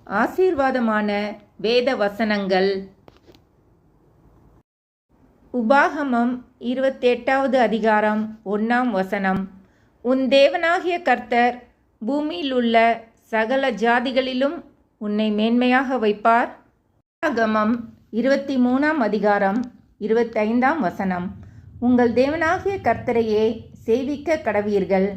ஆசீர்வாதமான வேத வசனங்கள். உபாகமம் 28வது அதிகாரம் 1ஆம் வசனம். உன் தேவனாகிய கர்த்தர் பூமியிலுள்ள சகல ஜாதிகளிலும் உன்னை மேன்மையாக வைப்பார். உபாகமம் 23ஆம் அதிகாரம் 25ஆம் வசனம். உங்கள் தேவனாகிய கர்த்தரையே சேவிக்க கடவீர்கள்.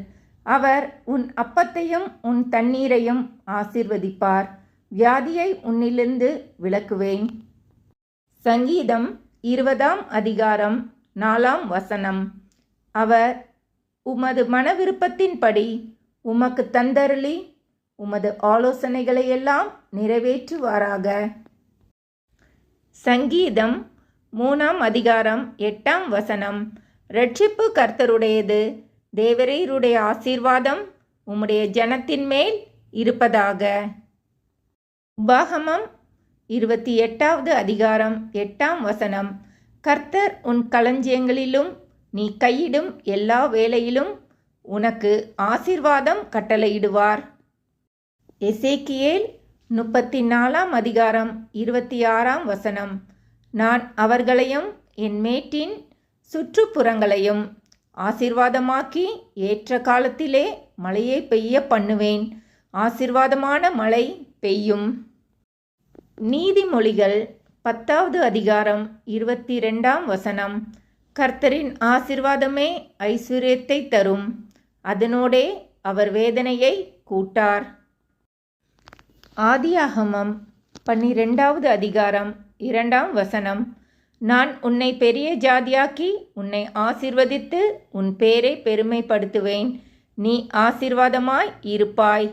அவர் உன் அப்பத்தையும் உன் தண்ணீரையும் ஆசீர்வதிப்பார். வியாதியை உன்னிலிருந்து விலக்குவேன். சங்கீதம் 20ஆம் அதிகாரம் 4ஆம் வசனம். அவர் உமது மனவிருப்பத்தின்படி உமக்கு தந்தருளி உமது ஆலோசனைகளையெல்லாம் நிறைவேற்றுவாராக. சங்கீதம் 3ஆம் அதிகாரம் 8ஆம் வசனம். இரட்சிப்பு கர்த்தருடையது, தேவரீருடைய ஆசீர்வாதம் உம்முடைய ஜனத்தின் மேல் இருப்பதாக. உபாகமம் 28வது அதிகாரம் 8ஆம் வசனம். கர்த்தர் உன் களஞ்சியங்களிலும் நீ கையிடும் எல்லா வேலையிலும் உனக்கு ஆசீர்வாதம் கட்டளையிடுவார். எசேக்கியேல் 34ஆம் அதிகாரம் 26ஆம் வசனம். நான் அவர்களையும் என் மேட்டின் சுற்றுப்புறங்களையும் ஆசீர்வாதமாக்கி ஏற்ற காலத்திலே மழையை பெய்ய பண்ணுவேன். ஆசீர்வாதமான மழை பெய்யும். நீதிமொழிகள் 10வது அதிகாரம் 22ஆம் வசனம். கர்த்தரின் ஆசீர்வாதமே ஐஸ்வர்யத்தை தரும், அதனோடே அவர் வேதனையை கூட்டார். ஆதியாகமம் 12வது அதிகாரம் 2ஆம் வசனம். நான் உன்னை பெரிய ஜாதியாக்கி உன்னை ஆசீர்வதித்து உன் பேரை பெருமைப்படுத்துவேன். நீ ஆசீர்வாதமாய் இருப்பாய்.